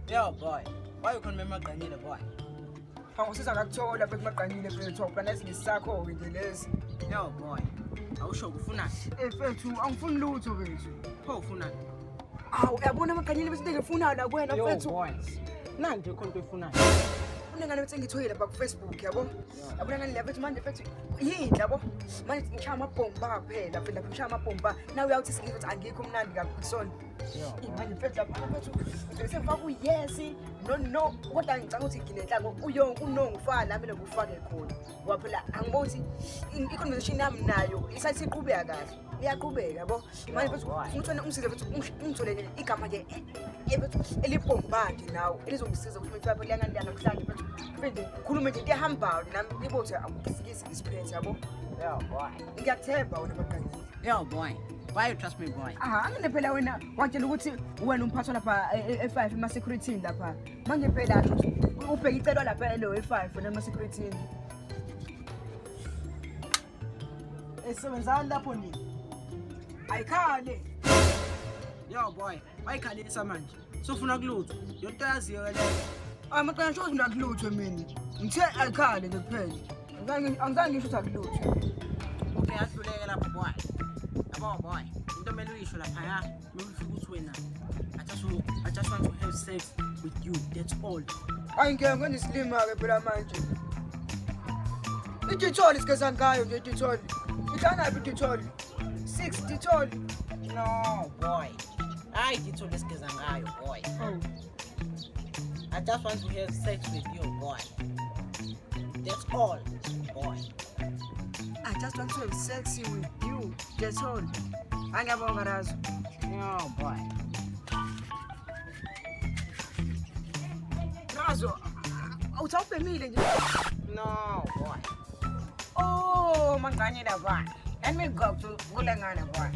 Yo, boy. Why you can't remember Granny the boy? Angisiza ngakuthola bese maqanile mfethu awuqala sinisakho ke nje lezi. Yo, boy. Awusho kufunani? Mfethu angifuni lutho mfethu. Pho ufunani? Awu uyabona maqanile bese ngifuna la kuwena mfethu. Yo, boy. Nanti ukhona ufunani? Unengane bethi ngithoyile lapha ku Facebook yabo. Yabona ngani lapha manje mfethu yini yabo? Manje ngishaya amabhomba phela phela ngishaya amabhomba. Nawe uyawuthi singithi angikho mnandi kakhulu. Manje mfethu lapha mfethu semfaka uyes no kodwa ngicanga ukuthi nginenhlanga uyonke unongifana nami lokufake khona. Ngoba phela angiboni ukuthi i-conversation yami nayo isasiqhubeka kahle. Iyaqhubeka yabo. Manje mfethu ngithona umsize mfethu ungitholele igama nje mfethu elibhomba nje nawe elizongisiza ukuthi mfethu phela ngani nakuhlanje mfethu. Mfethu khuluma nje ndiyahambayo nami ibothi akusikisi isiphethe yabo. Yo, boy. Ngiyathemba wena maqanile. Yo, boy. Why you trust me, boy? Angene phela wena watshela ukuthi wena umphathwa lapha e5 ema security lapha. Manje phela ubheka icelo lapha elo e5 wena ema security. Esebenzana lapho nini? Ayikhale. Yo, boy. Why khalisa manje? Sofuna kulutho. Yonto yaziyo le. Maqana shothi nakulutho mina. Ngithe ayikhale nje kuphela. Angizange ngisho ukuthi akulutho. Okay, ahluleke lapho, boy. Yabo, boy. Into mele uyisho lapha ya. Mewufika ukuthi wena. I just want to have sex with you. That's all. Ayingeke ngisilima ke phela manje. Iditholi sigeza ngayo nje iditholi. Ihlana phi iditholi? 6 ditholi. No, boy. I did all this ngayo, boy. Oh. I just want to have sex with you, boy. That's all, boy. I just want to have sex with you. That's all. Angiyabonga Razo. No, boy. Razo, awuthawubhemile nje. No, boy. Oh, manganye la boy. Let me go to kulengana boy.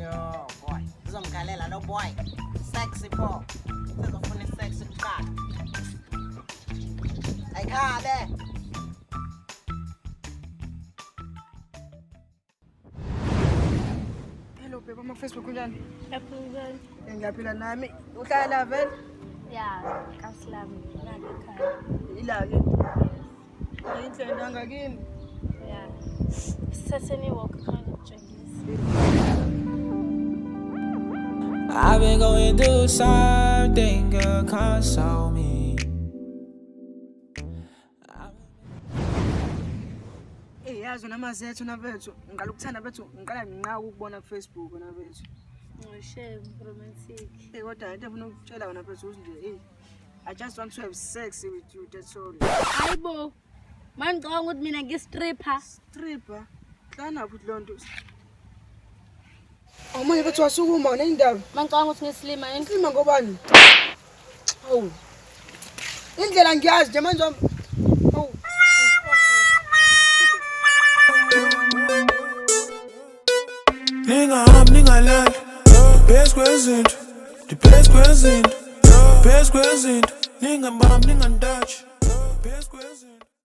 Yo, boy. Uzomgalela lo boy. Sexy boy. Sizofuna sexy kuqala. Ayikhale. Hello babe, ama Facebook kunjani? Yaphuzani. Ngiyaphila nami. Uhlala la vele? Ya, kaSlami nami ekhaya. Ila ke. Indlela ngakini. Ya. Sisetheni walk khona ukujengisa. I've been going through something, girl, console me. Yazi namazethu navethu ngiqala bethu ngiqala nginqa ukubona ku Facebook navethu. Shame romantic. Kodwa into efuna ukutshela wena bethu nje I just want to have sex with you, that's all. Hayibo. Mangicanga ukuthi mina ngistripper. Stripper? Hlana futhi lonto. Manje bethu wasukuma nendaba. Mangicanga ukuthi ngislima yini? Ngislima ngobani? Awu. Indlela ngiyazi nje manje. Awu. Ningalala. Best present. The best present. Best present. Ningambam ningandach. Best present.